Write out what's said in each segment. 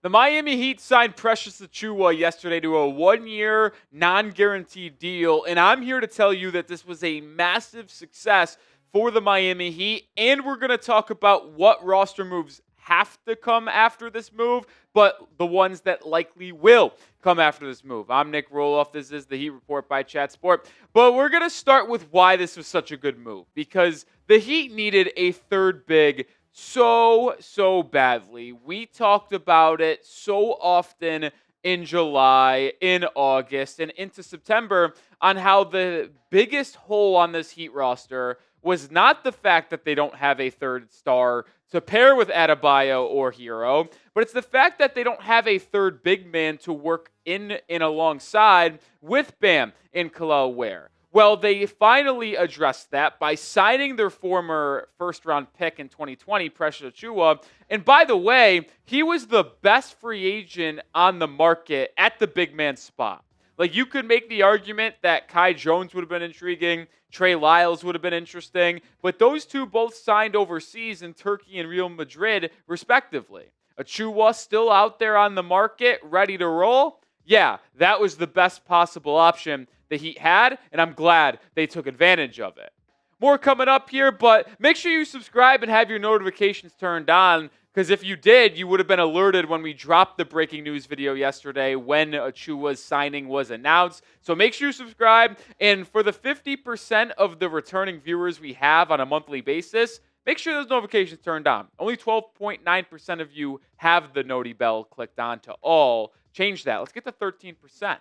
The Miami Heat signed Precious Achiuwa yesterday to a one-year, non-guaranteed deal, and I'm here to tell you that this was a massive success for the Miami Heat, and we're going to talk about what roster moves have to come after this move, but the ones that likely will come after this move. I'm Nic Rohloff. This is the Heat Report by Chat Sport, but we're going to start with why this was such a good move, because the Heat needed a third big so badly. We talked about it so often in July, in August, and into September on how the biggest hole on this Heat roster was not the fact that they don't have a third star to pair with Adebayo or Hero, but it's the fact that they don't have a third big man to work in and alongside with Bam and Kel'el Ware. Well, they finally addressed that by signing their former first-round pick in 2020, Precious Achiuwa. And by the way, he was the best free agent on the market at the big man spot. Like, you could make the argument that Kai Jones would have been intriguing, Trey Lyles would have been interesting, but those two both signed overseas in Turkey and Real Madrid, respectively. Achiuwa still out there on the market, ready to roll? Yeah, that was the best possible option the Heat had, and I'm glad they took advantage of it. More coming up here, but make sure you subscribe and have your notifications turned on, because if you did, you would have been alerted when we dropped the breaking news video yesterday when Achiuwa's signing was announced. So make sure you subscribe, and for the 50% of the returning viewers we have on a monthly basis, make sure those notifications turned on. Only 12.9% of you have the noti bell clicked on to all. Change that. Let's get to 13%.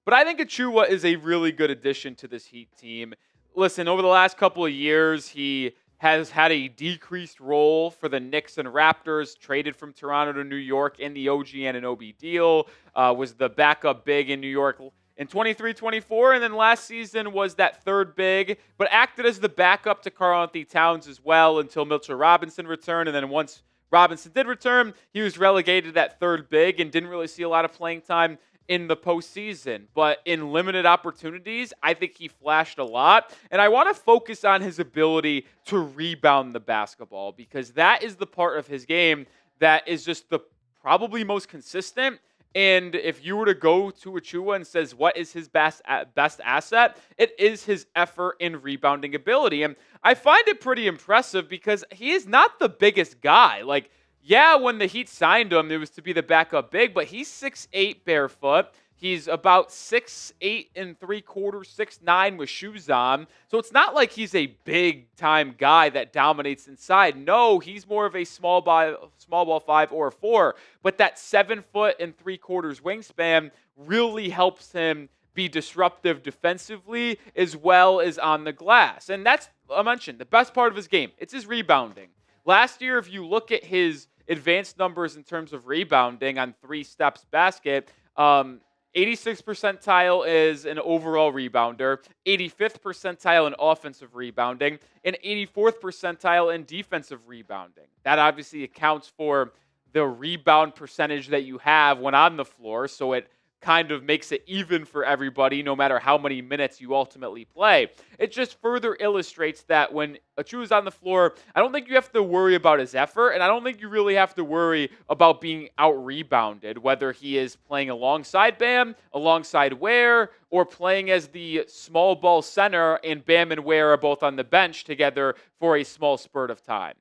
But I think Achiuwa is a really good addition to this Heat team. Listen, over the last couple of years, he has had a decreased role for the Knicks and Raptors, traded from Toronto to New York in the OG Anunoby deal, was the backup big in New York in 23-24, and then last season was that third big, but acted as the backup to Karl-Anthony Towns as well until Mitchell Robinson returned, and then once Robinson did return, he was relegated to that third big and didn't really see a lot of playing time in the postseason. But in limited opportunities, I think he flashed a lot. And I want to focus on his ability to rebound the basketball, because that is the part of his game that is just the probably most consistent. And if you were to go to Achiuwa and says, what is his best asset? It is his effort and rebounding ability. And I find it pretty impressive because he is not the biggest guy. Like, yeah, when the Heat signed him, it was to be the backup big, but he's 6'8" barefoot. He's about 6'8 and 3/4, 6'9" with shoes on. So it's not like he's a big-time guy that dominates inside. No, he's more of a small ball 5 or 4. But that 7 foot and 3/4 wingspan really helps him be disruptive defensively as well as on the glass. And that's, I mentioned, the best part of his game. It's his rebounding. Last year, if you look at his advanced numbers in terms of rebounding on 3 steps basket, 86th percentile is an overall rebounder, 85th percentile in offensive rebounding, and 84th percentile in defensive rebounding. That obviously accounts for the rebound percentage that you have when on the floor, so it kind of makes it even for everybody no matter how many minutes you ultimately play. It just further illustrates that when Achiuwa's on the floor, I don't think you have to worry about his effort, and I don't think you really have to worry about being out-rebounded, whether he is playing alongside Bam, alongside Ware, or playing as the small ball center and Bam and Ware are both on the bench together for a small spurt of time.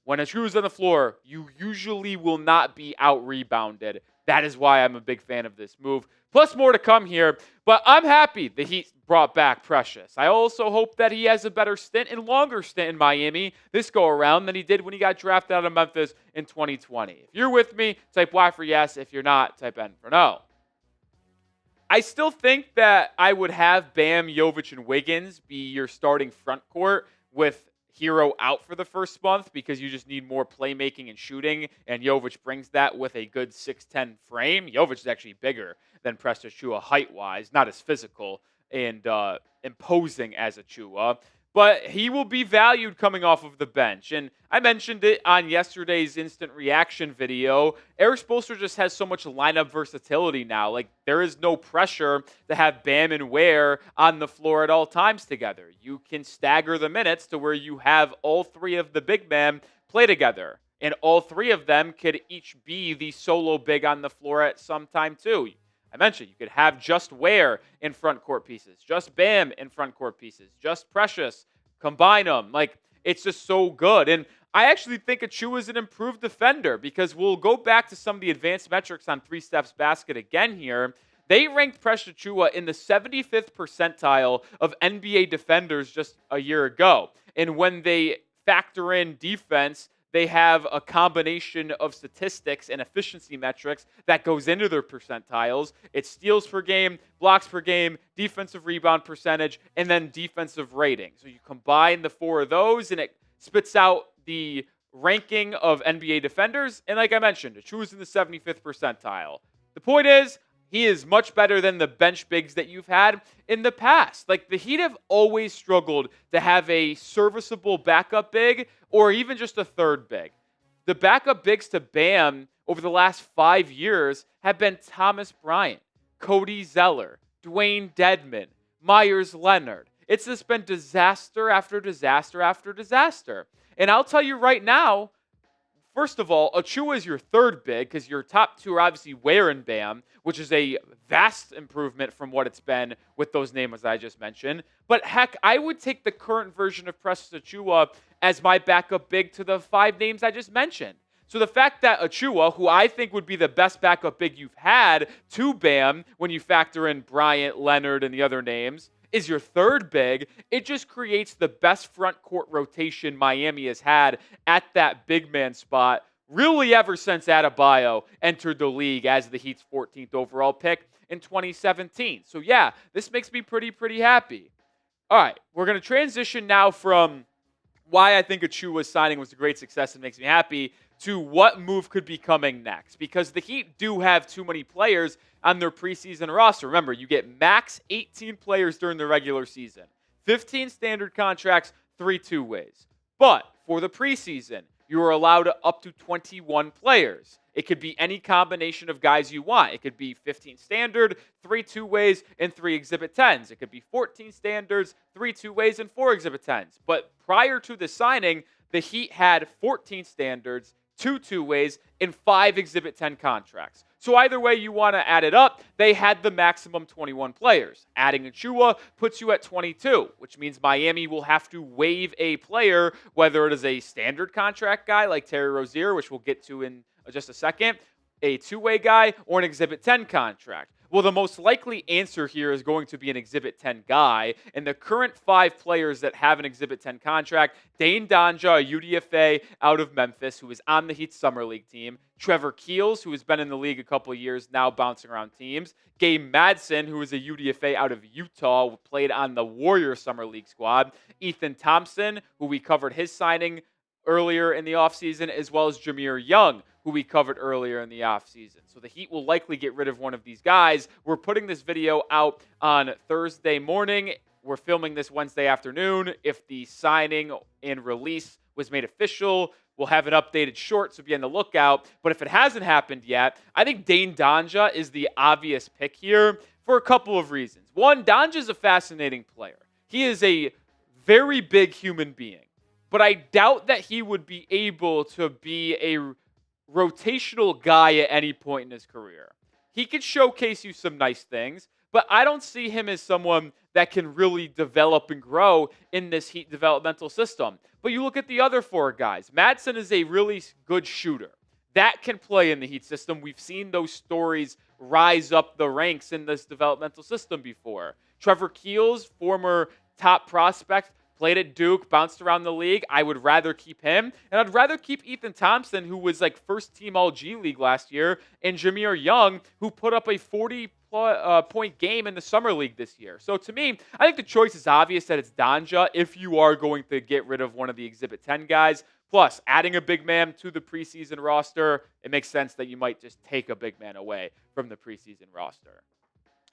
When Achiuwa's on the floor, you usually will not be out-rebounded. That is why I'm a big fan of this move. Plus more to come here, but I'm happy the Heat brought back Precious. I also hope that he has a better stint and longer stint in Miami this go-around than he did when he got drafted out of Memphis in 2020. If you're with me, type Y for yes. If you're not, type N for no. I still think that I would have Bam, Jovic, and Wiggins be your starting front court with Hero out for the first month because you just need more playmaking and shooting, and Jovic brings that with a good 6'10 frame. Jovic is actually bigger than Precious Achiuwa height-wise, not as physical and imposing as Achiuwa, but he will be valued coming off of the bench. And I mentioned it on yesterday's instant reaction video. Erik Spoelstra just has so much lineup versatility now. Like, there is no pressure to have Bam and Ware on the floor at all times together. You can stagger the minutes to where you have all three of the big men play together. And all three of them could each be the solo big on the floor at some time too. I mentioned you could have just Ware in front court pieces, just Bam in front court pieces, just Precious, combine them. Like, it's just so good. And I actually think Achiuwa is an improved defender because we'll go back to some of the advanced metrics on Three Steps Basket again here. They ranked Precious Achiuwa in the 75th percentile of NBA defenders just a year ago. And when they factor in defense, they have a combination of statistics and efficiency metrics that goes into their percentiles. It's steals per game, blocks per game, defensive rebound percentage, and then defensive rating. So you combine the four of those, and it spits out the ranking of NBA defenders. And like I mentioned, Achiuwa's in the 75th percentile. The point is, he is much better than the bench bigs that you've had in the past. Like, the Heat have always struggled to have a serviceable backup big or even just a third big. The backup bigs to Bam over the last 5 years have been Thomas Bryant, Cody Zeller, Dwayne Dedmon, Myers Leonard. It's just been disaster after disaster after disaster. And I'll tell you right now, first of all, Achiuwa is your third big because your top two are obviously Ware and Bam, which is a vast improvement from what it's been with those names I just mentioned. But heck, I would take the current version of Precious Achiuwa as my backup big to the 5 names I just mentioned. So the fact that Achiuwa, who I think would be the best backup big you've had to Bam when you factor in Bryant, Leonard, and the other names, is your third big, it just creates the best front court rotation Miami has had at that big man spot really ever since Adebayo entered the league as the Heat's 14th overall pick in 2017. So yeah, this makes me pretty happy. All right, we're going to transition now from why I think Achiuwa's signing was a great success and makes me happy to what move could be coming next. Because the Heat do have too many players on their preseason roster. Remember, you get max 18 players during the regular season, 15 standard contracts, 3 two-ways. But for the preseason, you are allowed up to 21 players. It could be any combination of guys you want. It could be 15 standard, 3 two-ways, and 3 Exhibit 10s. It could be 14 standards, 3 two-ways, and 4 Exhibit 10s. But prior to the signing, the Heat had 14 standards, 2 two-ways, and 5 Exhibit 10 contracts. So either way you want to add it up, they had the maximum 21 players. Adding Achiuwa puts you at 22, which means Miami will have to waive a player, whether it is a standard contract guy like Terry Rozier, which we'll get to in just a second, a two-way guy, or an Exhibit 10 contract. Well, the most likely answer here is going to be an Exhibit 10 guy. And the current 5 players that have an Exhibit 10 contract, Dane Donja, a UDFA out of Memphis, who is on the Heat Summer League team. Trevor Keels, who has been in the league a couple of years, now bouncing around teams. Gabe Madsen, who is a UDFA out of Utah, who played on the Warriors Summer League squad. Ethan Thompson, who we covered his signing earlier in the offseason, as well as Jameer Young, who we covered earlier in the offseason. So the Heat will likely get rid of one of these guys. We're putting this video out on Thursday morning. We're filming this Wednesday afternoon. If the signing and release was made official, we'll have an updated short, so be on the lookout. But if it hasn't happened yet, I think Dane Donja is the obvious pick here for a couple of reasons. One, Donja is a fascinating player. He is a very big human being. But I doubt that he would be able to be a rotational guy at any point in his career. He could showcase you some nice things, but I don't see him as someone that can really develop and grow in this Heat developmental system. But you look at the other 4 guys. Madsen is a really good shooter. That can play in the Heat system. We've seen those stories rise up the ranks in this developmental system before. Trevor Keels, former top prospect, played at Duke, bounced around the league. I would rather keep him. And I'd rather keep Ethan Thompson, who was like first team All-G League last year, and Jameer Young, who put up a 40-point game in the Summer League this year. So to me, I think the choice is obvious that it's Donja if you are going to get rid of one of the Exhibit 10 guys. Plus, adding a big man to the preseason roster, it makes sense that you might just take a big man away from the preseason roster.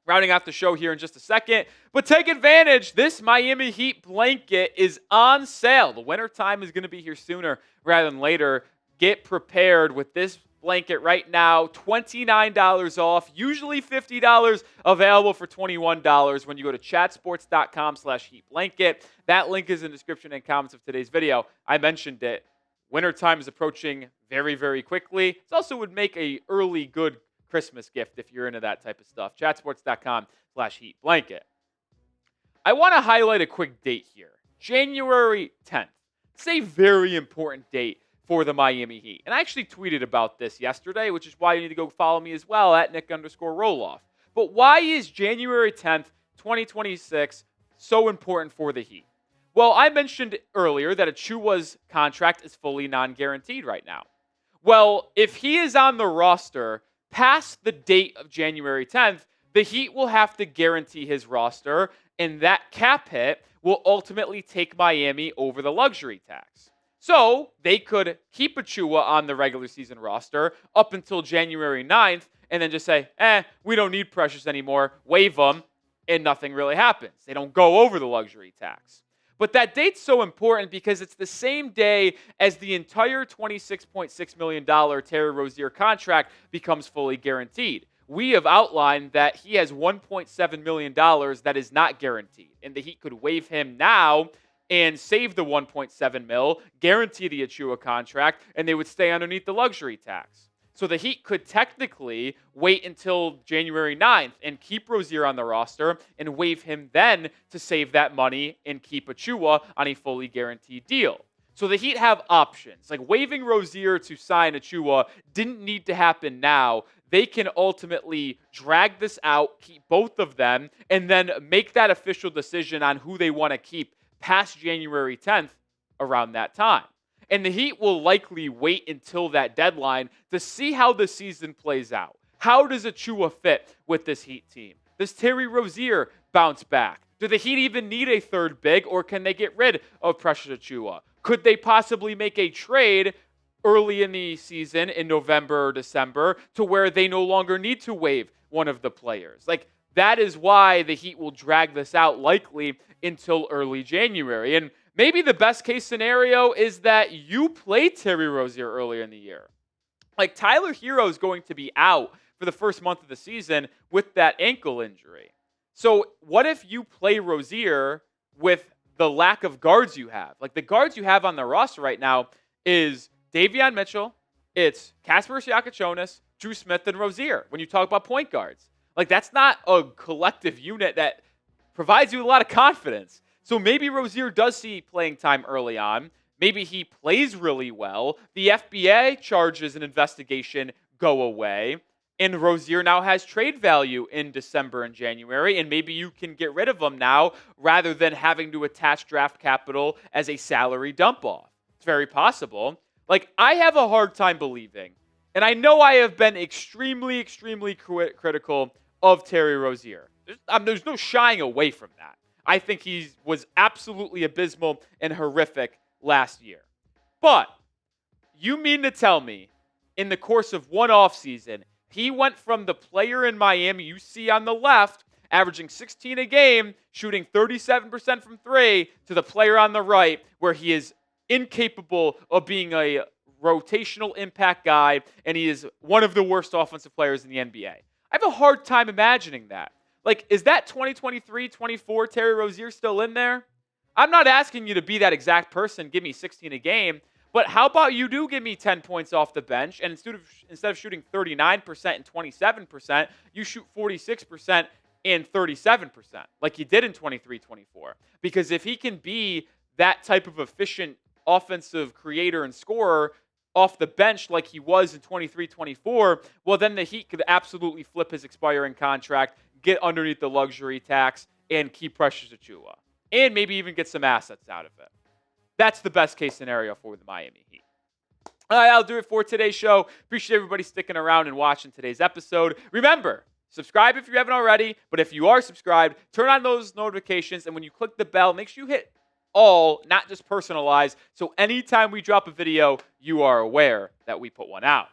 Rounding out the show here in just a second, but take advantage. This Miami Heat blanket is on sale. The winter time is going to be here sooner rather than later. Get prepared with this blanket right now. $29 off, usually $50, available for $21 when you go to chatsports.com/heatblanket. That link is in the description and comments of today's video. I mentioned it. Wintertime is approaching very, very quickly. It also would make a early good Christmas gift if you're into that type of stuff. Chatsports.com/heatblanket. I want to highlight a quick date here. January 10th. It's a very important date for the Miami Heat. And I actually tweeted about this yesterday, which is why you need to go follow me as well at Nic_Rohloff. But why is January 10th, 2026 so important for the Heat? Well, I mentioned earlier that Achiuwa's contract is fully non-guaranteed right now. Well, if he is on the roster past the date of January 10th, the Heat will have to guarantee his roster, and that cap hit will ultimately take Miami over the luxury tax. So they could keep Achiuwa on the regular season roster up until January 9th and then just say, we don't need Precious anymore, waive them, and nothing really happens. They don't go over the luxury tax. But that date's so important because it's the same day as the entire $26.6 million Terry Rozier contract becomes fully guaranteed. We have outlined that he has $1.7 million that is not guaranteed, and the Heat could waive him now and save the $1.7 million, guarantee the Achiuwa contract, and they would stay underneath the luxury tax. So the Heat could technically wait until January 9th and keep Rozier on the roster and waive him then to save that money and keep Achiuwa on a fully guaranteed deal. So the Heat have options. Like waiving Rozier to sign Achiuwa didn't need to happen now. They can ultimately drag this out, keep both of them, and then make that official decision on who they want to keep past January 10th around that time. And the Heat will likely wait until that deadline to see how the season plays out. How does Achiuwa fit with this Heat team? Does Terry Rozier bounce back? Do the Heat even need a third big, or can they get rid of Precious Achiuwa? Could they possibly make a trade early in the season in November or December to where they no longer need to waive one of the players? Like, that is why the Heat will drag this out likely until early January. And maybe the best case scenario is that you play Terry Rozier earlier in the year. Like, Tyler Hero is going to be out for the first month of the season with that ankle injury. So what if you play Rozier with the lack of guards you have? Like, the guards you have on the roster right now is Davion Mitchell, it's Kasper Siakachonis, Drew Smith, and Rozier when you talk about point guards. Like, that's not a collective unit that provides you a lot of confidence. So maybe Rozier does see playing time early on. Maybe he plays really well. The FBA charges and investigation go away. And Rozier now has trade value in December and January. And maybe you can get rid of him now rather than having to attach draft capital as a salary dump-off. It's very possible. Like, I have a hard time believing, and I know I have been extremely critical of Terry Rozier. There's no shying away from that. I think he was absolutely abysmal and horrific last year. But you mean to tell me in the course of one offseason, he went from the player in Miami you see on the left, averaging 16 a game, shooting 37% from three, to the player on the right where he is incapable of being a rotational impact guy, and he is one of the worst offensive players in the NBA. I have a hard time imagining that. Like, is that 2023-24 Terry Rozier still in there? I'm not asking you to be that exact person, give me 16 a game, but how about you do give me 10 points off the bench, and instead of shooting 39% and 27%, you shoot 46% and 37%, like you did in 23-24. Because if he can be that type of efficient offensive creator and scorer off the bench like he was in 23-24, well, then the Heat could absolutely flip his expiring contract, get underneath the luxury tax, and keep Precious Achiuwa. And maybe even get some assets out of it. That's the best case scenario for the Miami Heat. All right, I'll do it for today's show. Appreciate everybody sticking around and watching today's episode. Remember, subscribe if you haven't already, but if you are subscribed, turn on those notifications, and when you click the bell, make sure you hit all, not just personalized, so anytime we drop a video, you are aware that we put one out.